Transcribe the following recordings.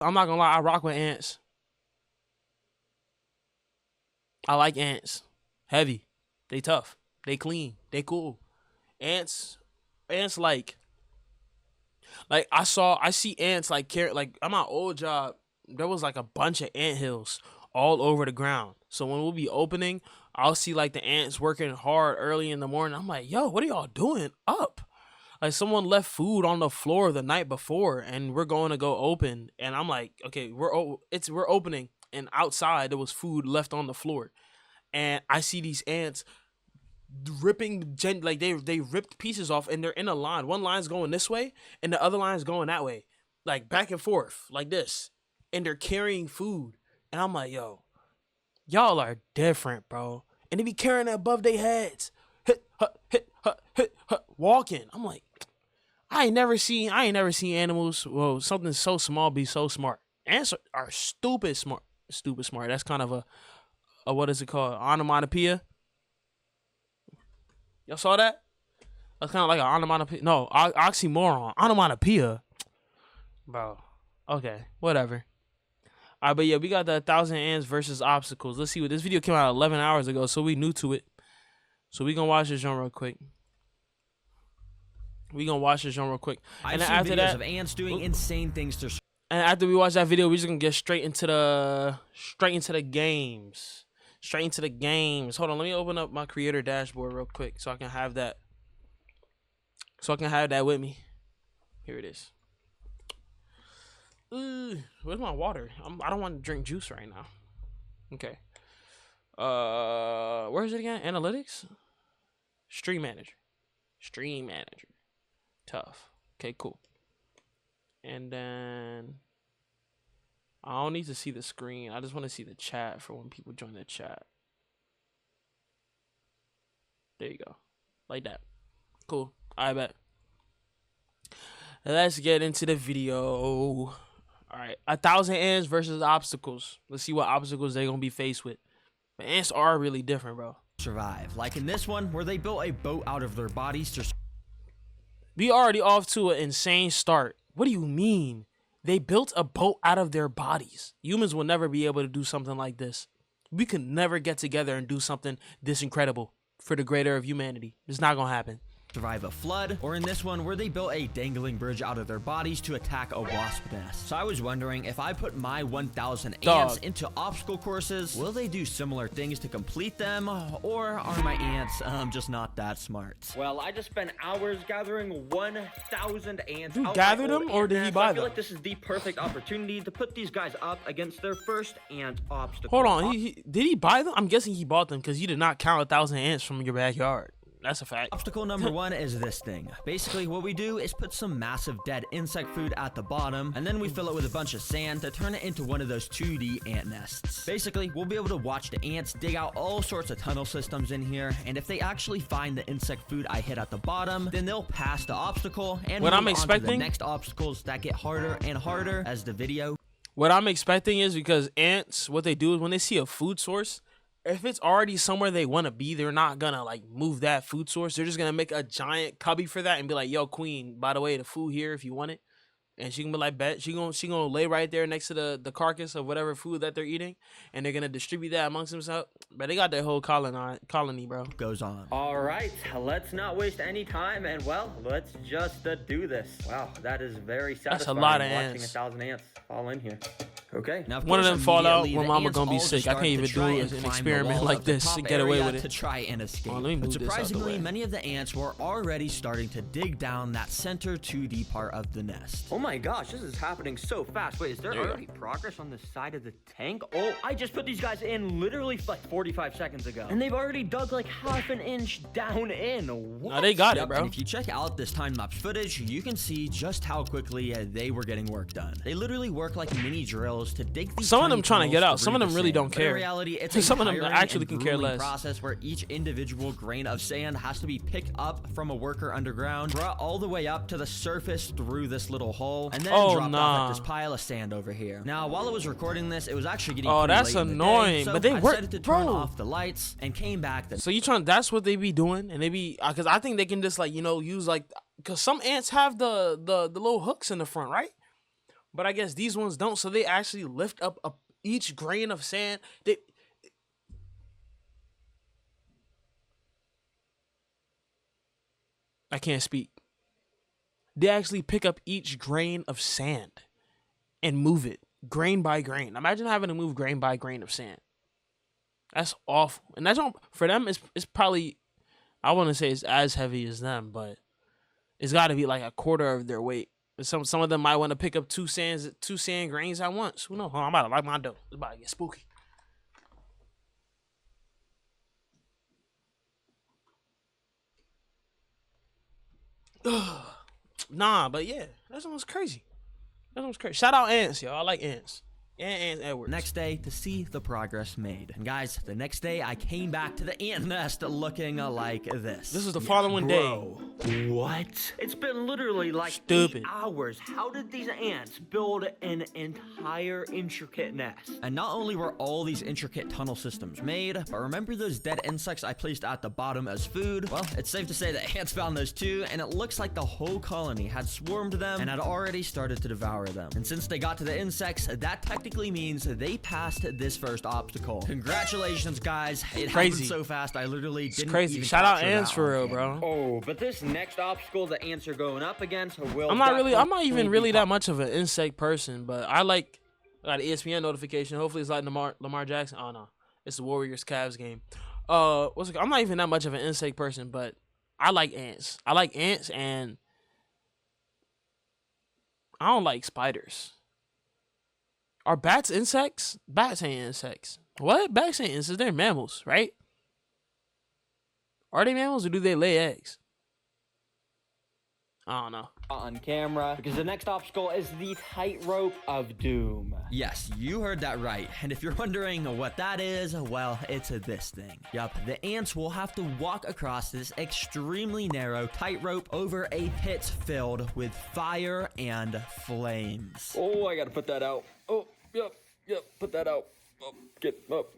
I'm not gonna lie, I rock with ants. I like ants. Heavy. They tough. They clean. They cool. Ants like I see ants like like at my old job, there was like a bunch of ant hills all over the ground. So when we'll be opening, I'll see like the ants working hard early in the morning. I'm like, yo, what are y'all doing up? Like someone left food on the floor the night before, and we're going to go open. And I'm like, okay, we're opening, and outside there was food left on the floor, and I see these ants ripping like they ripped pieces off, and they're in a line. One line's going this way, and the other line's going that way, like back and forth, like this, and they're carrying food. And I'm like, yo, y'all are different, bro. And they be carrying it above their heads, walking. I'm like, I ain't never seen animals. Well, something so small be so smart. Ants are stupid smart. Stupid smart. That's kind of a what is it called? Onomatopoeia. Y'all saw that? That's kind of like an onomatopoeia. No, oxymoron. Onomatopoeia. Bro. Okay, whatever. All right, but yeah, we got the 1,000 ants versus obstacles. Let's see what this video came out 11 hours ago, so we new to it. So we gonna watch this joint real quick. And I've then seen after videos that, of ants doing insane things to. and after we watch that video, we're just gonna get straight into the games. Straight into the games. Hold on, let me open up my creator dashboard real quick so I can have that. With me. Here it is. Where's my water? I don't want to drink juice right now. Okay. Where is it again? Analytics? Stream manager. Tough. Okay, cool. And then I don't need to see the screen. I just want to see the chat for when people join the chat. There you go. Like that. Cool. I bet. Let's get into the video. Alright. 1,000 ants versus obstacles. Let's see what obstacles they're going to be faced with. But ants are really different, bro. Survive. Like in this one, where they built a boat out of their bodies to. We already off to an insane start. What do you mean? They built a boat out of their bodies. Humans will never be able to do something like this. We could never get together and do something this incredible for the greater of humanity. It's not gonna happen. Survive a flood, or in this one where they built a dangling bridge out of their bodies to attack a wasp nest. So I was wondering, if I put my 1,000 ants into obstacle courses, will they do similar things to complete them, or are my ants just not that smart? Well, I just spent hours gathering 1,000 ants. You gathered them, or did he buy them? I feel like this is the perfect opportunity to put these guys up against their first ant obstacle. Hold on, did he buy them? I'm guessing he bought them because you did not count 1,000 ants from your backyard. That's a fact. Obstacle number 1 is this thing. Basically, what we do is put some massive dead insect food at the bottom, and then we fill it with a bunch of sand to turn it into one of those 2D ant nests. Basically, we'll be able to watch the ants dig out all sorts of tunnel systems in here, and if they actually find the insect food I hit at the bottom, then they'll pass the obstacle and move on to the next obstacles that get harder and harder as the video. What I'm expecting is, because ants, what they do is when they see a food source, if it's already somewhere they want to be, they're not gonna like move that food source. They're just gonna make a giant cubby for that and be like, yo, queen, by the way, the food here if you want it. And she can be like, bet. She gonna lay right there next to the carcass of whatever food that they're eating, and they're gonna distribute that amongst themselves. But they got their whole colony, bro. Goes on. All right, let's not waste any time, and well, let's just do this. Wow, that is very satisfying. That's a lot of watching ants. 1,000 ants fall in here. Okay. Now, one of them fall out when mama gonna be sick. I can't even do an experiment like this and get away with it. To try and escape. Let me move but surprisingly, this out the way. many of the ants were already starting to dig down that center 2D part of the nest. Oh my gosh, this is happening so fast. Wait, is there already progress on the side of the tank? Oh, I just put these guys in literally like 45 seconds ago, and they've already dug like half an inch down in. What? No, they got it, bro. And if you check out this time-lapse footage, you can see just how quickly they were getting work done. They literally work like mini drills to dig these. Some of them trying to get out. Some of them really don't care. In reality, it's a some of them actually can care less. Process where each individual grain of sand has to be picked up from a worker underground, brought all the way up to the surface through this little hole, and then dropped off at this pile of sand over here. Now, while I was recording this, it was actually getting pretty that's late in the annoying. day, so but they I work, decided to turn off the lights and came back. So you trying? That's what they be doing, and they be because I think they can just like use like because some ants have the little hooks in the front, right? But I guess these ones don't, so they actually lift up each grain of sand. I can't speak. They actually pick up each grain of sand and move it grain by grain. Imagine having to move grain by grain of sand. That's awful. And that's for them. It's probably, I wouldn't say it's as heavy as them, but it's got to be like a quarter of their weight. Some of them might want to pick up two sand grains at once. Who knows? Hold on, I'm about to lock my door. It's about to get spooky. Nah, but yeah, that one's crazy. That one's crazy. Shout out ants, yo. I like ants. And Edwards. Next day to see the progress made. And guys, the next day I came back to the ant nest looking like this. This is the following day. What? It's been literally like 8 hours. How did these ants build an entire intricate nest? And not only were all these intricate tunnel systems made, but remember those dead insects I placed at the bottom as food? Well, it's safe to say that ants found those too, and it looks like the whole colony had swarmed them and had already started to devour them. And since they got to the insects, that technically means they passed this first obstacle. Congratulations, guys. It happened so fast, I literally didn't even Shout out ants that for real, bro. Oh, but this next obstacle the ants are going up against will I'm not even really that much of an insect person, but I got an ESPN notification. Hopefully it's like Lamar Jackson. Oh no. It's the Warriors Cavs game. I'm not even that much of an insect person, but I like ants. I like ants, and I don't like spiders. Are bats insects? Bats ain't insects. What? Bats ain't insects. They're mammals, right? Are they mammals or do they lay eggs? I don't know. On camera, because the next obstacle is the tightrope of doom. Yes, you heard that right. And if you're wondering what that is, well, it's this thing. Yup, the ants will have to walk across this extremely narrow tightrope over a pit filled with fire and flames. Oh, I gotta put that out. Oh, yep, put that out. Oh,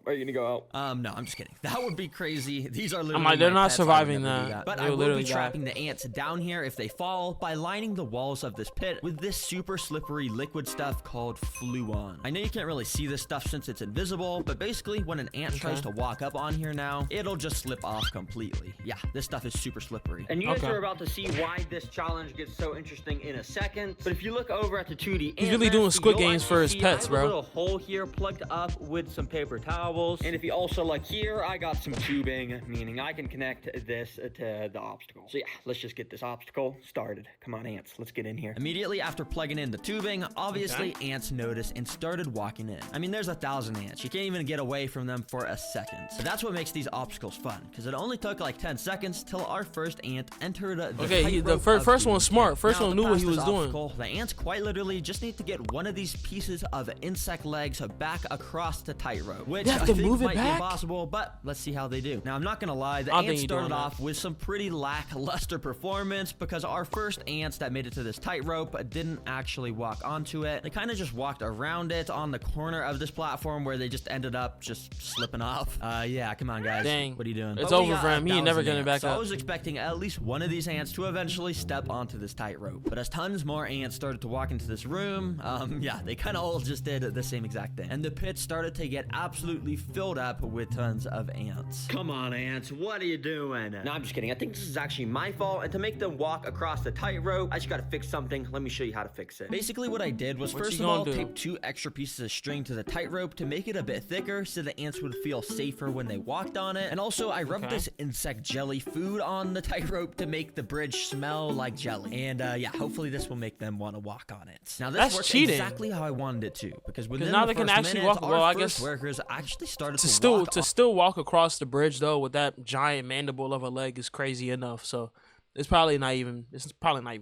are you gonna go out? No, I'm just kidding. That would be crazy. These are literally they're not surviving that. But I will be trapping the ants down here if they fall by lining the walls of this pit with this super slippery liquid stuff called fluon. I know you can't really see this stuff since it's invisible, but basically when an ant tries to walk up on here now, it'll just slip off completely. Yeah, this stuff is super slippery. And you guys are about to see why this challenge gets so interesting in a second. But if you look over at the 2D, he's really doing Squid Games for his pets, bro. A little hole here plugged up with some paper towels, and if you also look here, I got some tubing, meaning I can connect this to the obstacle. So yeah, let's just get this obstacle started. Come on, ants, let's get in here. Immediately after plugging in the tubing, obviously ants noticed and started walking in. I mean, there's 1,000 ants. You can't even get away from them for a second. So that's what makes these obstacles fun, because it only took like 10 seconds till our first ant entered the first one's smart. First one knew what he was doing. The ants quite literally just need to get one of these pieces of insect legs back across the tightrope, which I think might be impossible, but let's see how they do. Now, I'm not gonna lie, the ants started off with some pretty lackluster performance because our first ants that made it to this tightrope didn't actually walk onto it. They kind of just walked around it on the corner of this platform where they just ended up just slipping off. Yeah, come on, guys. Dang. What are you doing? It's over for him. He ain't never getting back up. I was expecting at least one of these ants to eventually step onto this tightrope, but as tons more ants started to walk into this room, yeah, they kind of all just did the same exact thing, and the pit started to get absolutely filled up with tons of ants. Come on, ants, what are you doing? No, I'm just kidding. I think this is actually my fault, and to make them walk across the tightrope, I just gotta fix something. Let me show you how to fix it. Basically, what I did was first of all tape 2 extra pieces of string to the tightrope to make it a bit thicker so the ants would feel safer when they walked on it, and also I rubbed this insect jelly food on the tightrope to make the bridge smell like jelly, and yeah, hopefully this will make them want to walk on it. Now this worked exactly how I wanted it to, because within now the they can first actually minute, walk. Well, I guess workers actually started to still walk across the bridge though with that giant mandible of a leg is crazy enough. So it's probably not even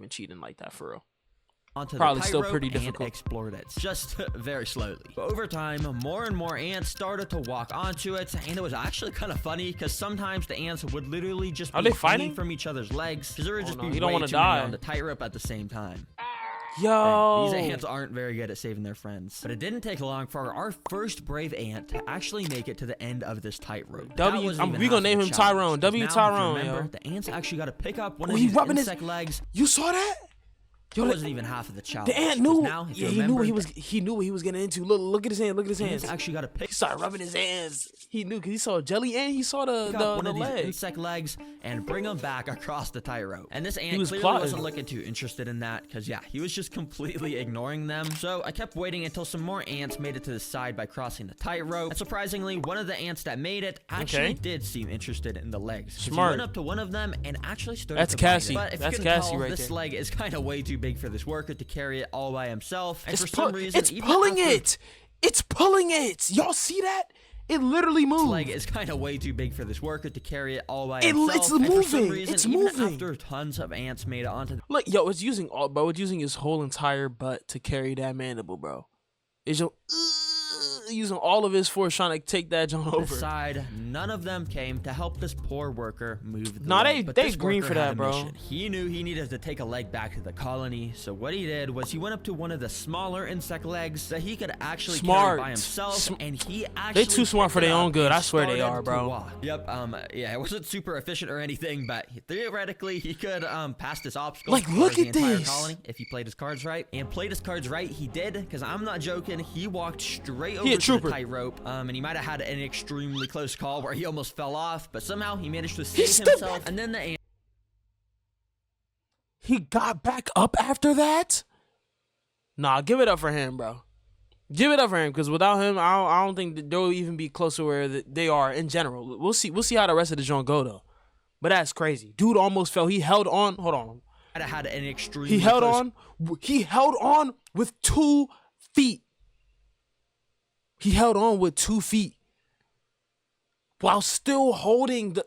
cheating like that for real. Probably still pretty difficult. Explored it just very slowly. But over time, more and more ants started to walk onto it, and it was actually kind of funny because sometimes the ants would literally just be hanging from each other's legs because there would just be way too many on the tightrope at the same time. Yo, these ants aren't very good at saving their friends. But it didn't take long for our first brave ant to actually make it to the end of this tightrope. We gonna name him Tyrone. Tyrone. Remember, the ants actually got to pick up one of these insect legs. You saw that? Yo, It wasn't even half of the challenge. the ant 'cause knew. Now, if Yeah, you he knew what remember, he knew what he was getting into. Look at his hand. Look at his the hands. ants actually got a pick. He started rubbing his hands. He knew because he saw a jelly ant. He saw Pick up one the of these leg. insect legs and bring them back across the tightrope. And this ant was clearly plotting. wasn't looking too interested in that because, yeah, he was just completely ignoring them. So I kept waiting until some more ants made it to the side by crossing the tightrope. And surprisingly, one of the ants that made it actually did seem interested in the legs. 'Cause Smart. He went up to one of them and actually started That's to bite Cassie. it. But if That's you couldn't Cassie tell, right this there. leg is kind of way too big for this worker to carry it all by himself. And It's for some reason, it's even pulling after it. It's pulling it. Y'all see that? It literally moved. leg is kind of way too big for this worker to carry it all by It's himself. And for some moving. reason, It's even moving. after tons of ants made it onto the Look, yo, it's using his whole entire butt to carry that mandible, bro. It's using all of his force trying to take that John over. side, none of them came to help this poor worker move the Nah, leg. But they this green worker for had that, a bro. mission. He knew he needed to take a leg back to the colony, so what he did was he went up to one of the smaller insect legs that he could actually carry Smart. by himself, and he actually too smart for picked it their own up good. and I swear they started are, to bro. walk. Yep, yeah, it wasn't super efficient or anything, but theoretically he could pass this obstacle. Like, for look the at entire this. colony if he played his cards right. And played his cards right, he did, because I'm not joking. He walked straight over He a to trooper. the tightrope, and he might have had an extremely close call where he almost fell off, but somehow he managed to save stood himself. back. And then the ant He got back up after that? Nah, give it up for him, bro. Give it up for him, because without him, I don't think that they'll even be close to where they are in general. We'll see how the rest of the joint go, though. But that's crazy. Dude almost fell. He held on. Hold on. might have had an extremely He held close on. He held on with 2 feet. He held on with 2 feet while still holding the.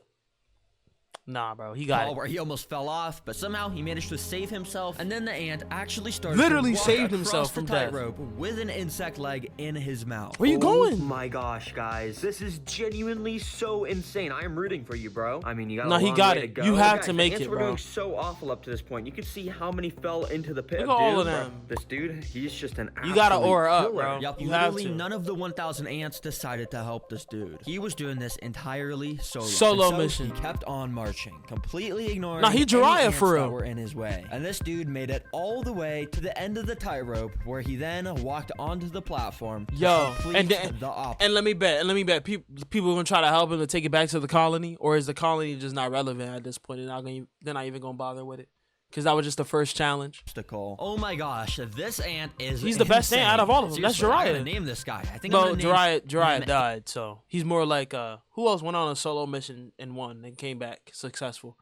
Nah, bro, he got call it. where he almost fell off, but somehow he managed to save himself. And then the ant actually started Literally to walk saved across himself the from death. tightrope with an insect leg in his mouth. Where you Oh going? my gosh, guys. This is genuinely so insane. I am rooting for you, bro. I mean, you got No, a he long got way it. to go. You have Guys, to make the ants it, were bro. doing so awful up to this point. You could see how many fell into the pit Look of at all doom, of bro. them. This dude, he's just an You gotta absolute aura up, killer. bro. Yep, You have literally to. none of the 1,000 ants decided to help this dude. He was doing this entirely solo. Solo And so mission. He kept on marching, completely ignoring Nah, he any Jiraiya ants for that real. were in his way. And this dude made it all the way to the end of the tightrope, where he then walked onto the platform. to Yo, complete and then, the op- and let me bet, people are gonna try to help him to take it back to the colony, or is the colony just not relevant at this point? They're not even gonna bother with it, because that was just the first challenge. obstacle. Oh my gosh, this ant is He's the best ant insane. out of all of them. That's Seriously, I Jiraiya. gotta name this guy. I think Well, I'm gonna name Jiraiya him died, so he's more like who else went on a solo mission and won and came back successful?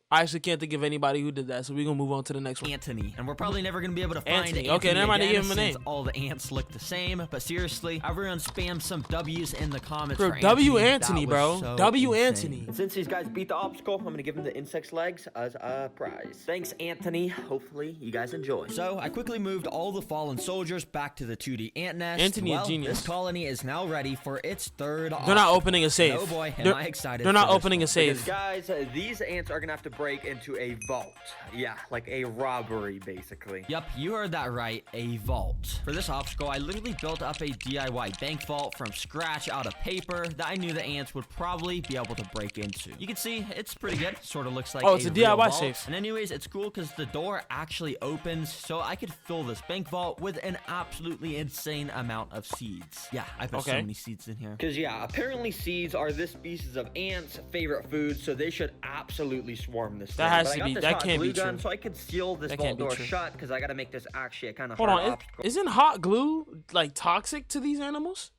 I actually can't think of anybody who did that, so we're gonna move on to the next one. Anthony, and we're probably never gonna be able to find Anthony. Anthony. Okay, never mind, again, give him a since name. all the ants look the same. But seriously, everyone spam some W's in the comments. Bro, for W. Anthony, Anthony, That bro. was so W. insane. Anthony. And since these guys beat the obstacle, I'm gonna give them the insect's legs as a prize. Thanks, Anthony. Hopefully, you guys enjoy. So I quickly moved all the fallen soldiers back to the 2D ant nest. Anthony, a well, genius. This colony is now ready for its third. They're not opening a safe. Oh boy, am They're- I excited! They're not for this opening a one. safe. Because, guys, these ants are gonna have to break into a vault. Yeah, like a robbery, basically. Yep, you heard that right, a vault. For this obstacle, I literally built up a DIY bank vault from scratch out of paper that I knew the ants would probably be able to break into. You can see, it's pretty good. Sort of looks like Oh, it's a real DIY vault. safe. And anyways, it's cool because the door actually opens, so I could fill this bank vault with an absolutely insane amount of seeds. Yeah, I put so Okay. many seeds in here. Because, yeah, apparently seeds are this species of ants' favorite food, so they should absolutely swarm this That thing. has But to I got be- this that hot can't be glue gun, true. so I could seal this That vault can't be door true. shut, because I got to make this actually a kind of Hold hard on, obstacle. isn't hot glue like toxic to these animals?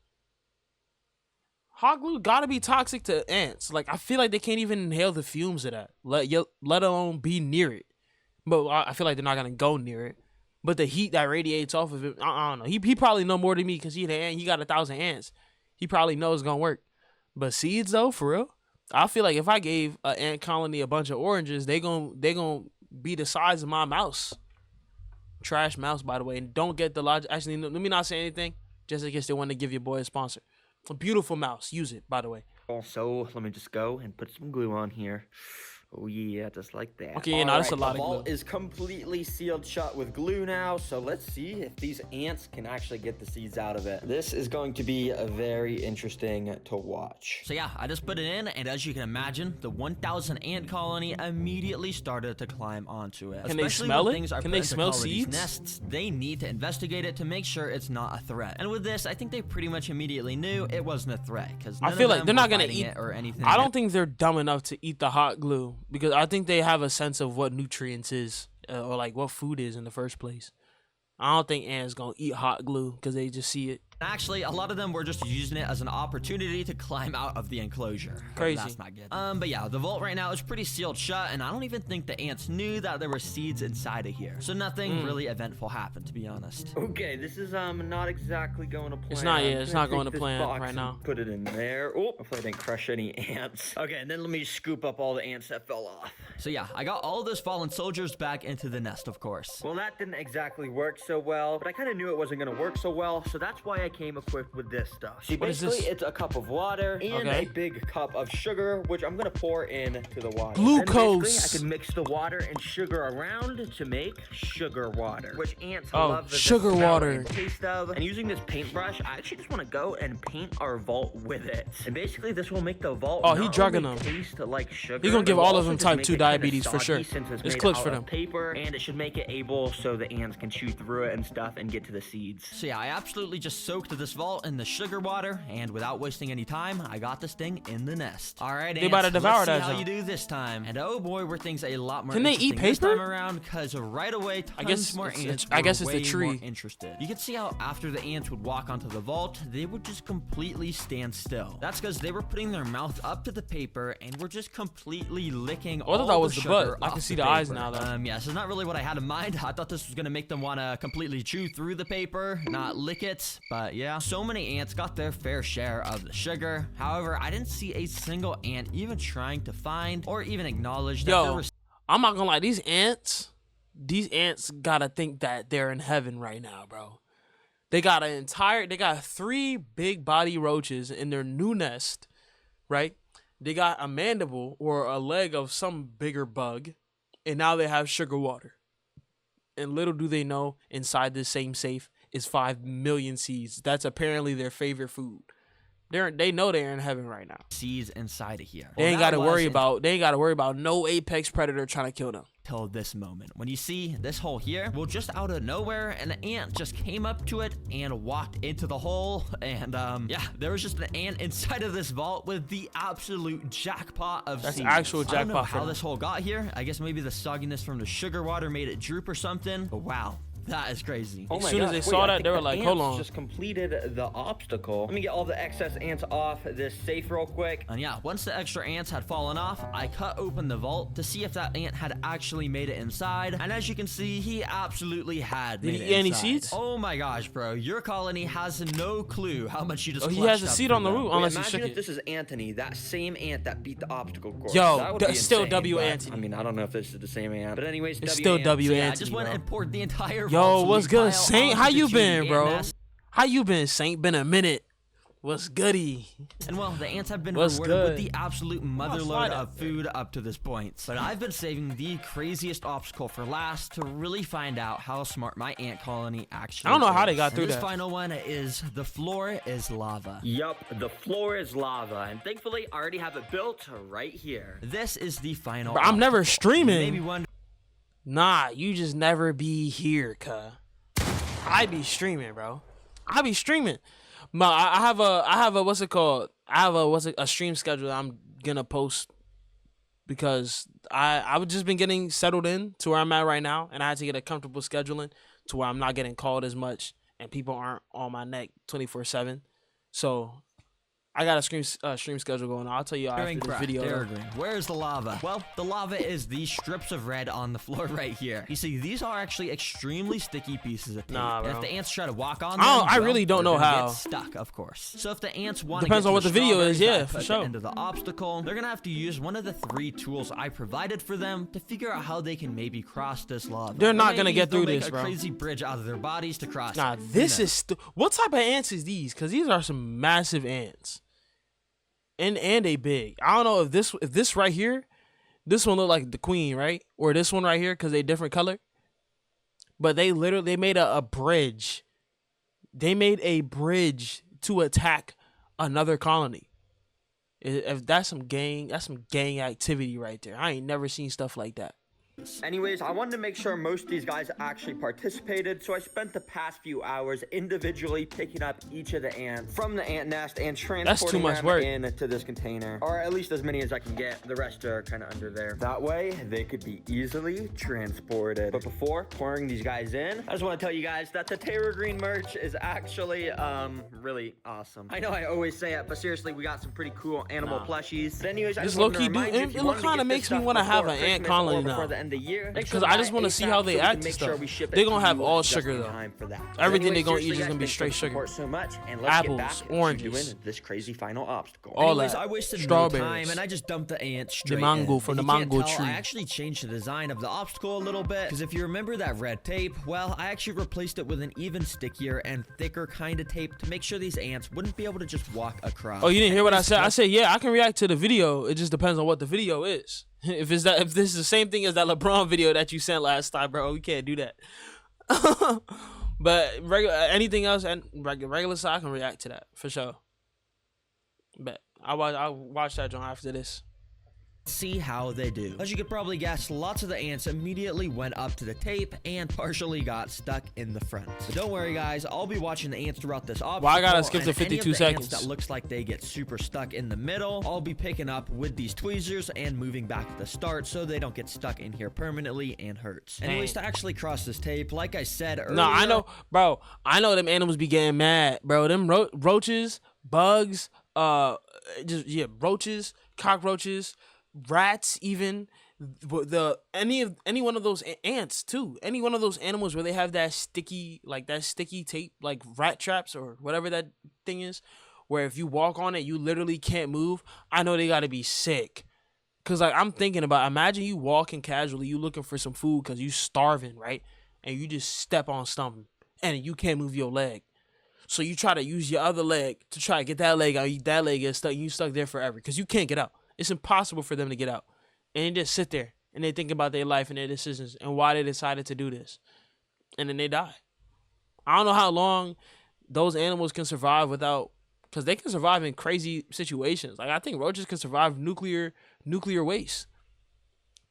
Hot glue gotta be toxic to ants. Like, I feel like they can't even inhale the fumes of that, let alone be near it. But I feel like they're not gonna go near it. But the heat that radiates off of it, I don't know. He probably know more than me because he the ant. He got 1,000 ants. He probably knows it's gonna work. But seeds though, for real, I feel like if I gave an ant colony a bunch of oranges, they gon' be the size of my mouse. Trash mouse, by the way. And don't get the logic. Actually, let me not say anything, just in case they want to give your boy a sponsor. A beautiful mouse. Use it, by the way. So let me just go and put some glue on here. Oh yeah, just like that. Okay, yeah, no, that's a lot the of glue. vault is completely sealed shut with glue now, so let's see if these ants can actually get the seeds out of it. This is going to be very interesting to watch. So yeah, I just put it in, and as you can imagine, the 1,000 ant colony immediately started to climb onto it. Can they Especially smell when it? things are Can put they into smell colonies' seeds? nests, they need to investigate it to make sure it's not a threat. And with this, I think they pretty much immediately knew it wasn't a threat, because I feel like they're not gonna eat it or anything. I don't think they're dumb enough to eat the hot glue, because I think they have a sense of what nutrients is, or like what food is in the first place. I don't think ants gonna eat hot glue because they just see it. Actually, a lot of them were just using it as an opportunity to climb out of the enclosure. Crazy. That's not good. But yeah, the vault right now is pretty sealed shut, and I don't even think the ants knew that there were seeds inside of here. So nothing really eventful happened, to be honest. Okay, this is not exactly going to plan. It's not, yeah, I'm it's gonna not going take to this plan box right and now. Put it in there. Oh, hopefully I didn't crush any ants. Okay, and then let me scoop up all the ants that fell off. So yeah, I got all those fallen soldiers back into the nest, of course. Well, that didn't exactly work so well, but I kind of knew it wasn't going to work so well, so that's why I came equipped with this stuff. See, What is basically, this? it's a cup of water and Okay. a big cup of sugar, which I'm going to pour into the water. Glucose. Then basically, I can mix the water and sugar around to make sugar water, which ants Oh, love the sugar smell water. and taste of. And using this paintbrush, I actually just want to go and paint our vault with it. And basically, this will make the vault Oh, he not drugging only them. taste like sugar. He gonna give but all of also them just type make 2 it kinda diabetes for soggy sure. since it's There's made clips out for of them. paper, and it should make it able so the ants can chew through it and stuff and get to the seeds. So yeah, I absolutely just soaked this vault in the sugar water, and without wasting any time, I got this thing in the nest. All right, They about to ants, devour let's see that how junk. you do this time. And oh boy, were things a lot more Can they eat interesting this paper? time around, because right away, tons guess more it's- ants I guess were it's the way more tree. interested. You can see how after the ants would walk onto the vault, they would just completely stand still. That's because they were putting their mouth up to the paper and were just completely licking I thought all that the was the sugar butt. I off can see the the eyes paper. now, though. Yeah, so it's not really what I had in mind. I thought this was gonna make them want to completely chew through the paper, not lick it. But yeah, so many ants got their fair share of the sugar. However, I didn't see a single ant even trying to find or even acknowledge that there Yo, were I'm not gonna lie, these ants gotta think that they're in heaven right now, bro. They got 3 big body roaches in their new nest, right? They got a mandible or a leg of some bigger bug, and now they have sugar water. And little do they know, inside this same safe is 5 million seeds. That's apparently their favorite food. They know they're in heaven right now. seeds inside of here. They ain't got to worry about no apex predator trying to kill them. Till this moment, when you see this hole here, well, just out of nowhere, an ant just came up to it and walked into the hole, and yeah, there was just an ant inside of this vault with the absolute jackpot of That's seeds. actual I don't know jackpot for how them. this hole got here. I guess maybe the sogginess from the sugar water made it droop or something, but wow. That is crazy. Oh my soon as gosh, they wait, saw I that, think they were the like, hold ants on. just completed the obstacle. Let me get all the excess ants off this safe real quick. And yeah, once the extra ants had fallen off, I cut open the vault to see if that ant had actually made it inside. And as you can see, he absolutely had Did made he it eat any inside. seeds? Oh my gosh, bro. Your colony has no clue how much you just Oh, he has clutched a up seed for on the them. roof, Wait, unless he imagine shook if it. this is Anthony, that same ant that beat the obstacle course. Yo, that would that's be still insane, W but, Anthony. I mean, I don't know if this is the same ant. But anyways, It's W still ant. W So yeah, I Anthony, just went bro. and poured the entire Yo, vault what's good, pile Saint? onto How the you 2D been, ant bro? nest. How you been, Saint? Been a minute. What's goody? And well, the ants have been What's rewarded with good? the absolute slide motherload it. of food up to this point. But I've been saving the craziest obstacle for last to really find out how smart my ant colony actually I don't know how they is. got And through this that. final one is the floor is lava. Yup, the floor is lava, and thankfully I already have it built right here. This is the final. Bro, I'm never obstacle. You may be streaming. wondering, Nah, you just never be here, cuh. I be streaming, bro. I be streaming. But I have a what's it called? I have a stream schedule that I'm gonna post because I've just been getting settled in to where I'm at right now, and I had to get a comfortable scheduling to where I'm not getting called as much and people aren't on my neck 24/7. So I got a stream schedule going on. I'll tell you after this correct, video. they're agreeing. Where's the lava? Well, the lava is these strips of red on the floor right here. You see, these are actually extremely sticky pieces of tape. Nah, And if bro. the ants try to walk on I them, don't- I really don't they're know gonna how. get stuck, of course. So if the ants want Depends on what the video is, yeah, for for sure. the end of the obstacle, they're gonna have to use one of the 3 tools I provided for them to figure out how they can maybe cross this lava. They're Or not gonna maybe get they'll through make this, a bro. crazy bridge out of their bodies to cross. Nah, it. Who this knows? is what type of ants is these? Cause these are some massive ants, and they big. I don't know if this right here, this one look like the queen, right? Or this one right here, because they different color. But they made a bridge. They made a bridge to attack another colony. If that's some gang activity right there. I ain't never seen stuff like that. Anyways, I wanted to make sure most of these guys actually participated, so I spent the past few hours individually picking up each of the ants from the ant nest and transporting them into this container, or at least as many as I can get. The rest are kind of under there. That way, they could be easily transported. But before pouring these guys in, I just want to tell you guys that the Terror Green merch is actually really awesome. I know I always say it, but seriously, we got some pretty cool animal plushies. But anyways, I just low key, dude, it kind of makes me want to have an ant colony now. The year, because I just want to see how they act and stuff. They're gonna have all sugar though. Everything they're gonna eat is gonna be straight sugar. So much, and apples, oranges, this crazy final obstacle. All that. I wasted Strawberries. no time and I just dumped the ants straight the mango from the mango tree. I actually changed the design of the obstacle a little bit, because if you remember that red tape, well, I actually replaced it with an even stickier and thicker kind of tape to make sure these ants wouldn't be able to just walk across. Oh, you didn't hear what I said? I said, yeah, I can react to the video. It just depends on what the video is. If this is the same thing as that LeBron video that you sent last time, bro, we can't do that. But anything else and regular side, I can react to that for sure. But I'll watch that joint after this. See how they do. As you could probably guess, lots of the ants immediately went up to the tape and partially got stuck in the front. But don't worry, guys, I'll be watching the ants throughout this obstacle. Well, I gotta skip to 52 seconds. That looks like they get super stuck in the middle, I'll be picking up with these tweezers and moving back to the start so they don't get stuck in here permanently and hurts. Anyways, to actually cross this tape, like I said earlier. No, I know, bro. I know them animals be getting mad, bro. Them roaches, bugs, roaches, cockroaches, rats, even any one of those ants too. Any one of those animals where they have that sticky tape, like rat traps or whatever that thing is, where if you walk on it, you literally can't move. I know they gotta be sick. Cause like I'm thinking about, imagine you walking casually, you looking for some food cause you starving, right? And you just step on something and you can't move your leg. So you try to use your other leg to try to get that leg out. That leg gets stuck. You stuck there forever because you can't get out. It's impossible for them to get out. And they just sit there and they think about their life and their decisions and why they decided to do this. And then they die. I don't know how long those animals can survive without, because they can survive in crazy situations. Like I think roaches can survive nuclear waste,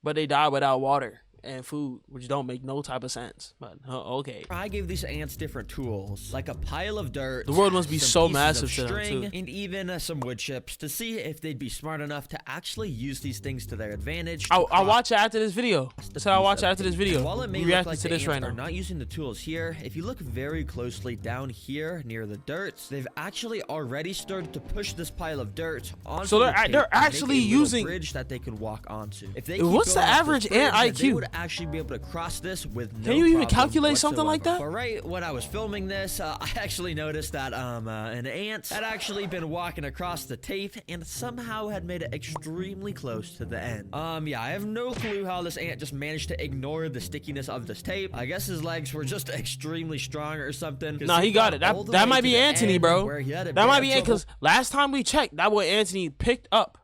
but they die without water and food, which don't make no type of sense. But okay. I gave these ants different tools, like a pile of dirt. The world must be so massive to them too. And even some wood chips to see if they'd be smart enough to actually use these things to their advantage. I'll watch it after this video. That's how I watch it after this video. While it may look look like to this right now. Not using the tools here, if you look very closely down here near the dirt, they've actually already started to push this pile of dirt onto so they're actually using a bridge that they can walk onto. If they what's the average ant IQ? They would actually be able to cross this with no Can you even problem calculate whatsoever. something like that? But right when I was filming this, I actually noticed that an ant had actually been walking across the tape and somehow had made it extremely close to the end. Yeah, I have no clue how this ant just managed to ignore the stickiness of this tape. I guess his legs were just extremely strong or something. No, he got it. That might be Anthony, bro. That might be it, because last time we checked, that boy Anthony picked up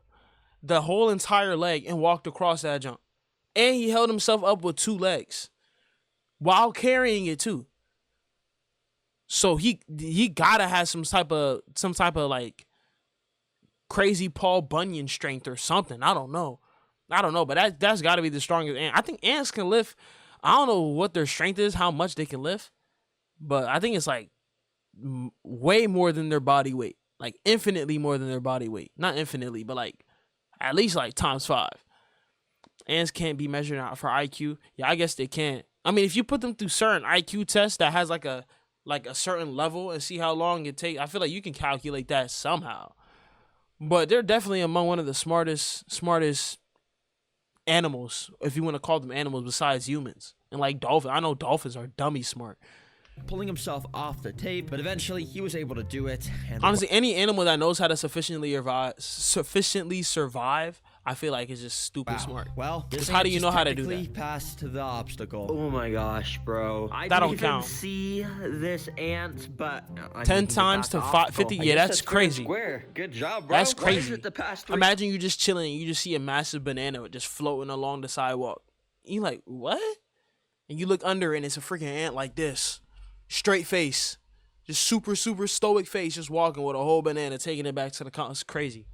the whole entire leg and walked across that jump. And he held himself up with 2 legs while carrying it too. So he gotta have some type of like crazy Paul Bunyan strength or something. I don't know, but that's gotta be the strongest ant. I think ants can lift. I don't know what their strength is, how much they can lift, but I think it's like way more than their body weight, like infinitely more than their body weight. Not infinitely, but like at least like times 5. Ants can't be measured out for IQ. Yeah, I guess they can't. I mean, if you put them through certain IQ tests that has like a certain level and see how long it takes, I feel like you can calculate that somehow. But they're definitely among one of the smartest animals, if you want to call them animals, besides humans. And like dolphins, I know dolphins are dummy smart. Pulling himself off the tape, but eventually he was able to do it. And honestly, any animal that knows how to sufficiently survive, I feel like it's just stupid smart. Well, this how do you ant know just how to do technically that? passed the obstacle. Oh my gosh, bro. I That didn't don't even count. see this ant, but 10 times to 50, yeah, that's crazy. Square. Good job, bro. That's What is crazy. it the past 3? Imagine you just chilling and you just see a massive banana just floating along the sidewalk. You like, what? And you look under it and it's a freaking ant like this. Straight face. Just super stoic face, just walking with a whole banana, taking it back to the car. It's crazy.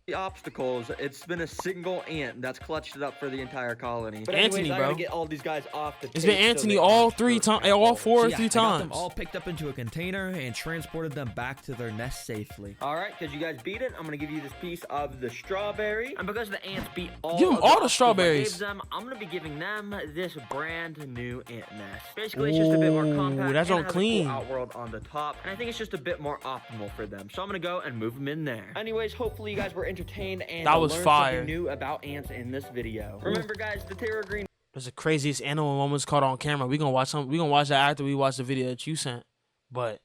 The obstacles, it's been a single ant that's clutched it up for the entire colony. But Anthony, anyways, I bro. gotta get all these guys off the It's been tape so Anthony they all can 3 start times, all 4 So or yeah, 3 I got them times. all picked up into a container and transported them back to their nest safely. All right, because you guys beat it, I'm gonna give you this piece of the strawberry. And because the ants beat all Give 'em of all the obstacles I strawberries. gave them, I'm gonna be giving them this brand new ant nest. Basically, it's just a bit more Ooh, compact. that's and on it has clean. A cool outworld on the top, and I think it's just a bit more optimal for them. So I'm gonna go and move them in there. Anyways, hopefully you guys were entertained and That was learned fire. something new about ants in this video. Remember, guys, the Terra Green. That's the craziest animal moments caught on camera. We gonna watch that after we watch the video that you sent. But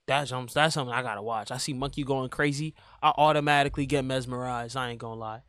that's something I gotta watch. I see monkey going crazy. I automatically get mesmerized. I ain't gonna lie.